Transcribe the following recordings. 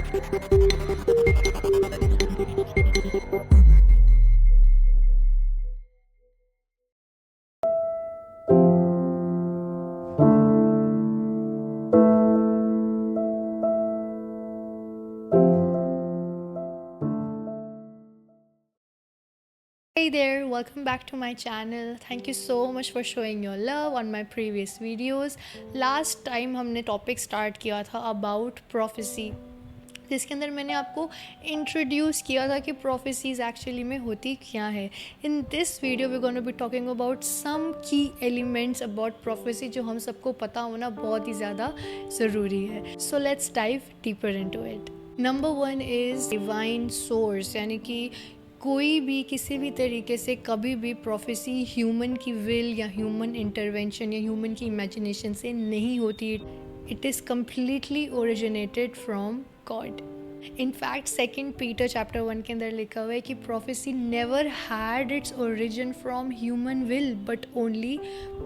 Hey there, welcome back to my channel. Thank you so much for showing your love on my previous videos. Last time हमने topic start किया था about prophecy, जिसके अंदर मैंने आपको introduce किया था कि प्रोफेसीज एक्चुअली में होती क्या है. In this video we gonna be talking about some key elements about prophecy जो हम सबको पता होना बहुत ही ज़्यादा ज़रूरी है. So let's dive deeper into it. Number 1 is divine source, यानी कि कोई भी किसी भी तरीके से कभी भी प्रोफेसी ह्यूमन की विल या ह्यूमन इंटरवेंशन या ह्यूमन की इमेजिनेशन से नहीं होती. It is completely originated from God. In fact 2 Peter chapter 1 के अंदर लिखा हुआ है कि prophecy never had its origin from human will but only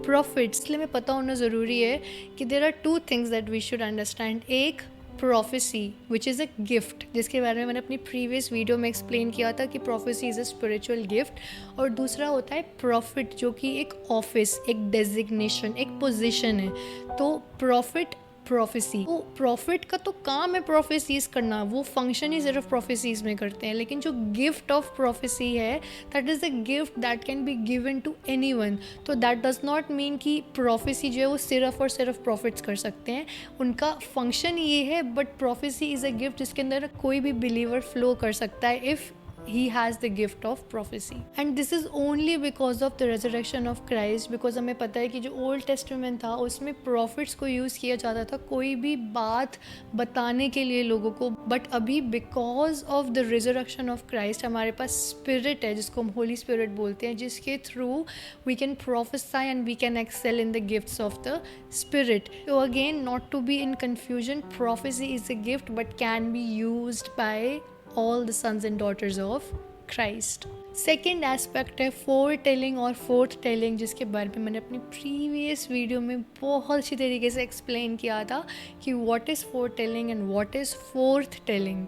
prophets. इसलिए हमें पता होना ज़रूरी है कि there are 2 things that we should understand. एक prophecy which is a gift, जिसके बारे में मैंने अपनी प्रीवियस वीडियो में एक्सप्लेन किया था कि prophecy is a spiritual gift. और दूसरा होता है प्रॉफिट, जो कि एक ऑफिस, एक डेजिग्नेशन, एक पोजीशन है. तो प्रॉफिट प्रोफेसी, तो प्रॉफिट का तो काम है प्रोफेसीज करना, वो फंक्शन ही सिर्फ प्रोफेसीज में करते हैं. लेकिन जो गिफ्ट ऑफ प्रोफेसी है that is a gift that can be given to anyone. तो दैट डज नॉट मीन कि प्रोफेसी जो है वो सिर्फ और सिर्फ प्रॉफिट्स कर सकते हैं. उनका फंक्शन ये है, but prophecy is a gift जिसके अंदर कोई भी बिलीवर फ्लो कर सकता है if he has the gift of prophecy. And this is only because of the resurrection of Christ, because हमें पता है कि जो ओल्ड टेस्टामेंट था उसमें प्रॉफिट्स को यूज़ किया जाता था कोई भी बात बताने के लिए लोगों को. बट अभी because of the resurrection of Christ हमारे पास स्पिरिट है जिसको हम होली स्पिरिट बोलते हैं, जिसके through we can prophesy and we can excel in the gifts of the spirit. तो again, not to be in confusion, prophecy is a gift but can be used by all the sons and daughters of Christ. Second aspect है fore telling और forth telling, जिसके बारे में मैंने अपनी previous video में बहुत अच्छी तरीके से एक्सप्लेन किया था कि what is four telling and what is fourth telling.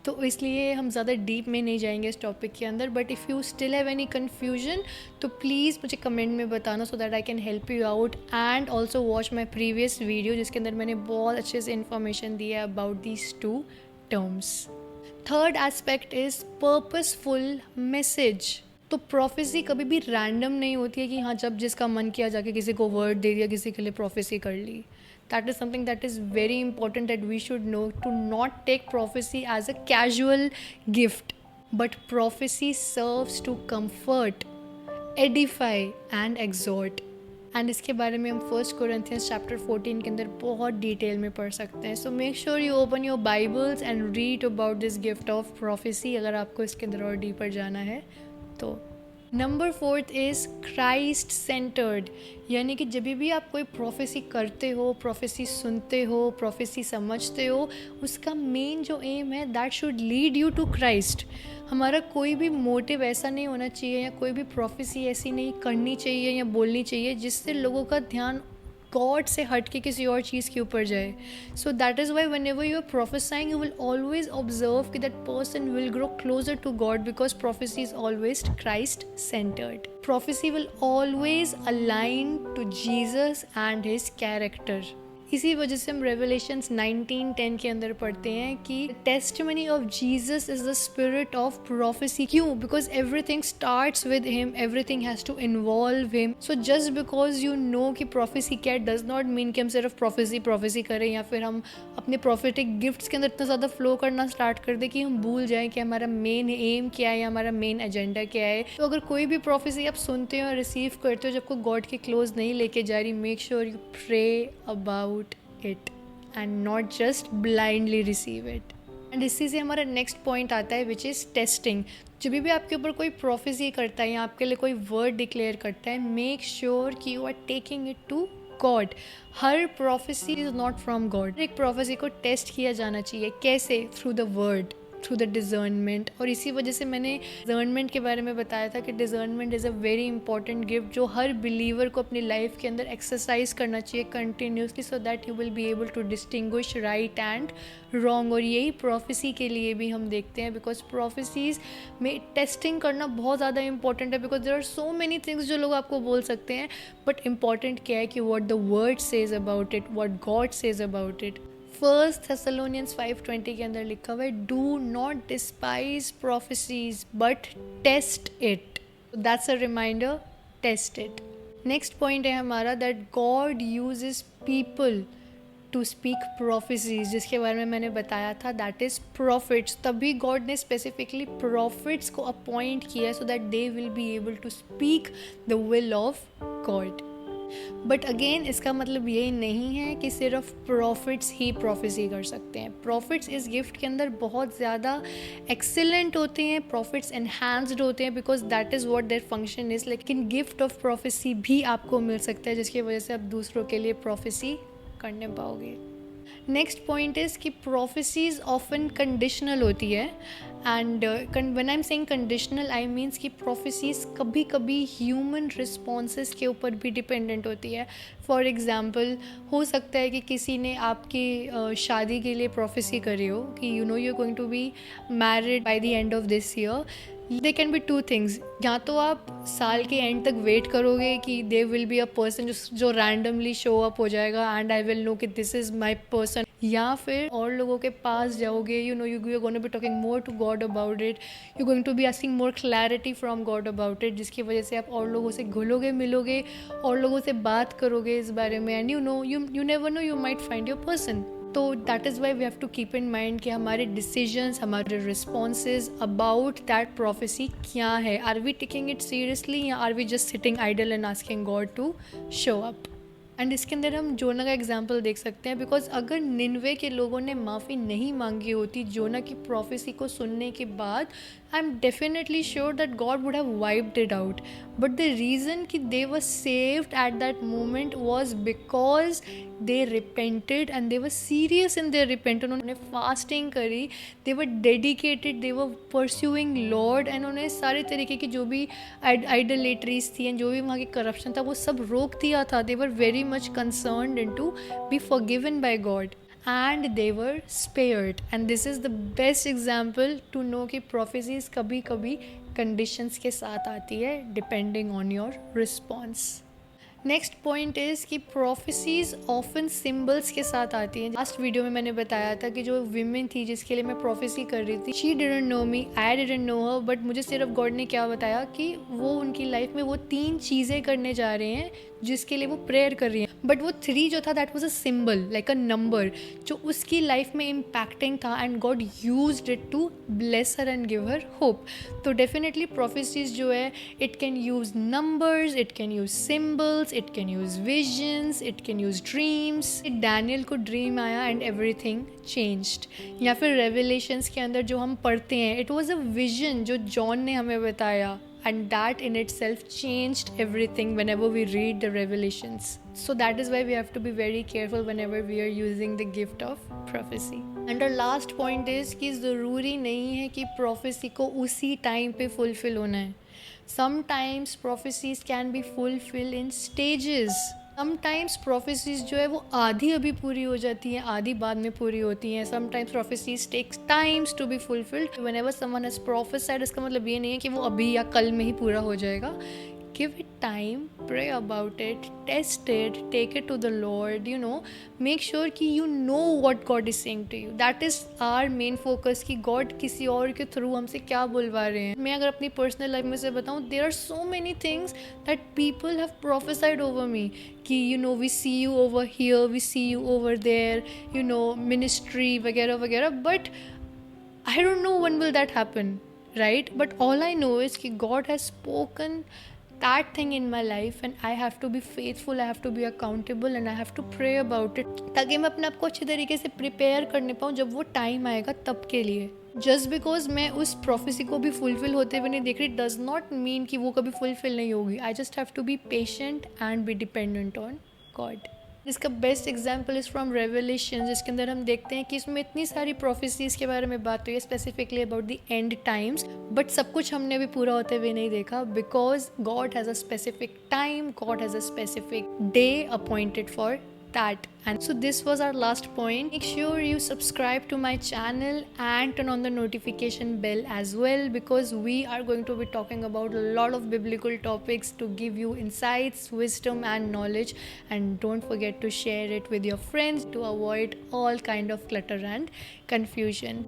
तो इसलिए हम ज़्यादा डीप में नहीं जाएंगे इस टॉपिक के अंदर. But if you still have any confusion तो प्लीज़ मुझे कमेंट में बताना, so that I can help you out. And also watch my previous video जिसके अंदर मैंने बहुत अच्छे से इन्फॉर्मेशन दिया है about these 2 terms. Third aspect is purposeful message. तो प्रोफेसी कभी भी रैंडम नहीं होती है कि हाँ जब जिसका मन किया जाके किसी को वर्ड दे दिया, किसी के लिए प्रोफेसी कर ली. That is something that is very important that we should know, to not take prophecy as a casual gift, but prophecy serves to comfort, edify and exhort. And इसके बारे में हम 1 कोरिंथियंस चैप्टर 14 के अंदर बहुत detail में पढ़ सकते हैं. So make sure you open your Bibles and read about this gift of prophecy अगर आपको इसके अंदर और डीपर जाना है तो. नंबर 4 इज़ क्राइस्ट सेंटर्ड, यानी कि जब भी आप कोई प्रोफेसी करते हो, प्रोफेसी सुनते हो, प्रोफेसी समझते हो, उसका मेन जो एम है that should lead you to Christ. हमारा कोई भी मोटिव ऐसा नहीं होना चाहिए या कोई भी प्रोफेसी ऐसी नहीं करनी चाहिए या बोलनी चाहिए जिससे लोगों का ध्यान गॉड से हट के किसी और चीज़ के ऊपर जाए. So that is why whenever you are prophesying you will always observe कि that person will grow closer to God, because prophecy is always Christ centred. Prophecy will always align to Jesus and his character. इसी वजह से हम revelations 19:10 के अंदर पढ़ते हैं कि testimony of Jesus is the spirit of prophecy. क्यों? Because everything starts with him, everything has to involve him. So just because you know कि प्रोफेसी क्या है डज नॉट मीन कि हम सिर्फ प्रोफेसी करें या फिर हम अपने प्रोफेटिक गिफ्ट्स के अंदर इतना ज़्यादा फ्लो करना स्टार्ट कर दें कि हम भूल जाएं कि हमारा मेन एम क्या है या हमारा मेन एजेंडा क्या है. तो अगर कोई भी प्रोफेसी आप सुनते हो और रिसीव करते हो जब को गॉड के क्लोज नहीं लेके जा रही, make sure you pray about it and not just blindly receive it. And इसी से हमारा नेक्स्ट पॉइंट आता है विच इज़ टेस्टिंग. जब भी आपके ऊपर कोई प्रोफेसी करता है या आपके लिए कोई वर्ड डिक्लेयर करता है, मेक श्योर कि you are taking it to God. हर prophecy is not from God. एक प्रोफेसी को टेस्ट किया जाना चाहिए. कैसे? Through the word. Through the discernment. और इसी वजह से मैंने डिजर्नमेंट के बारे में बताया था कि discernment is a very important gift जो हर बिलीवर को अपनी लाइफ के अंदर एक्सरसाइज करना चाहिए continuously, so that you will be able to distinguish right and wrong. और यही प्रोफेसी के लिए भी हम देखते हैं, बिकॉज प्रोफेसीज में टेस्टिंग करना बहुत ज़्यादा इंपॉर्टेंट है, because there are so many things जो लोग आपको बोल सकते हैं, बट इम्पॉर्टेंट क्या है कि what the word says about it, what God says about it. 1 Thessalonians 5:20 के अंदर लिखा हुआ है, do not despise prophecies but test it. That's a reminder, test it. Next point है हमारा that God uses people to speak prophecies, जिसके बारे में मैंने बताया था, दैट इज़ प्रॉफिट्स। तभी गॉड ने स्पेसिफिकली प्रॉफिट्स को अपॉइंट किया so that they will be able to speak the will of God. But again इसका मतलब ये नहीं है कि सिर्फ प्रॉफिट्स ही प्रोफेसी कर सकते हैं। प्रॉफिट्स इस गिफ्ट के अंदर बहुत ज़्यादा एक्सीलेंट होते हैं, प्रॉफिट्स एनहांस्ड होते हैं, because that is what their function is. लेकिन गिफ्ट ऑफ प्रोफेसी भी आपको मिल सकता है, जिसकी वजह से आप दूसरों के लिए प्रोफेसी करने पाओगे। नेक्स्ट पॉइंट इज़ कि प्रोफेसीज ऑफन कंडीशनल होती है, and when I am saying conditional I means कि प्रोफेसीज कभी कभी ह्यूमन रिस्पॉन्सेस के ऊपर भी डिपेंडेंट होती है। फॉर एग्ज़ाम्पल हो सकता है कि किसी ने आपकी शादी के लिए प्रोफेसी करी हो कि you know you are going to be married by the end of this year. They can be 2 things, या तो आप साल के एंड तक वेट करोगे कि they will be a person जो रैंडमली शो अप हो जाएगा एंड आई विल नो कि दिस इज़ माई पर्सन, या फिर और लोगों के पास जाओगे, you know you are going to be talking more to God about it, you going to be asking more clarity from God about it, जिसकी वजह से आप और लोगों से घुलोगे मिलोगे और लोगों से बात करोगे इस बारे में, and you never know, you might find your person. तो that is why we have to keep in mind कि हमारे डिसीजंस, हमारे रिस्पॉन्सेज अबाउट दैट प्रोफेसी क्या है। Are we taking it seriously या are we just sitting idle and asking God to show up. And इसके अंदर हम जोना का एग्जाम्पल देख सकते हैं, बिकॉज अगर निन्वे के लोगों ने माफ़ी नहीं मांगी होती जोना की प्रोफेसी को सुनने के बाद, I am definitely sure that God would have wiped it out. But the reason कि they were saved at that moment was because they repented and they were serious in their repent. उन्होंने fasting करी, they were dedicated, they were pursuing Lord, and उन्होंने सारे तरीके की जो भी आइडलेटरीज थी एंड जो भी वहाँ की करप्शन था वो सब रोक दिया था। They were very much concerned into be forgiven by God and they were spared, and this is the best example to know कि prophecies कभी कभी conditions के साथ आती है depending on your response। Next point is कि prophecies often symbols के साथ आती हैं। लास्ट वीडियो में मैंने बताया था कि जो विमेन थी जिसके लिए मैं प्रोफेसी कर रही थी, she didn't know me, I didn't know her, but मुझे सिर्फ गॉड ने क्या बताया कि वो उनकी लाइफ में वो 3 चीज़ें करने जा रहे हैं जिसके लिए वो प्रेयर कर रही हैं, बट वो 3 जो था that was a symbol like a number जो उसकी लाइफ में इम्पैक्टिंग था, and God used it to bless her and give her hope. तो डेफिनेटली प्रोफेसीज जो है it can use numbers, it can use symbols, it can use visions, it can use dreams. Daniel को dream आया and everything changed, या फिर revelations के अंदर जो हम पढ़ते हैं इट वाज अ विजन जो जॉन ने हमें बताया, and that in itself changed everything whenever we read the revelations. So that is why we have to be very careful whenever we are using the gift of prophecy. And our last point is कि ज़रूरी नहीं है कि prophecy को उसी time पे fulfill होना है. Sometimes prophecies can be fulfilled in stages. Sometimes prophecies जो है वो आधी अभी पूरी हो जाती हैं, आधी बाद में पूरी होती हैं. Sometimes prophecies takes times to be fulfilled. Whenever someone has prophesied इसका मतलब ये नहीं है कि वो अभी या कल में ही पूरा हो जाएगा. Give it time, pray about it, test it, take it to the Lord, make sure कि you know what God is saying to you. That is our main focus कि God किसी और के through हमसे क्या बुलवा रहे हैं. मैं अगर अपनी personal life में से बताऊँ, there are so many things that people have prophesied over me कि we see you over here, we see you over there, ministry वगैरह वगैरह, but I don't know when will that happen, right? But all I know is कि God has spoken that thing in my life and I have to be faithful, I have to be accountable and I have to pray about it ताकि मैं अपने आप को अच्छे तरीके से prepare करने पाऊँ जब वो टाइम आएगा तब के लिए. जस्ट बिकॉज मैं उस प्रोफेसी को भी फुलफिल होते हुए नहीं देख रही डज नॉट मीन कि वो कभी फुलफिल नहीं होगी. I just have to be patient and be dependent on God. इसका best example is from Revelation, जिसके अंदर हम देखते हैं कि इसमें इतनी सारी प्रोफेसीज के बारे में बात हुई है, specifically about the end times, but सब कुछ हमने अभी पूरा होते हुए नहीं देखा, because God has a specific time, God has a specific day appointed for that. And so this was our last point. Make sure you subscribe to my channel and turn on the notification bell as well, because we are going to be talking about a lot of biblical topics to give you insights, wisdom and knowledge. And don't forget to share it with your friends to avoid all kind of clutter and confusion.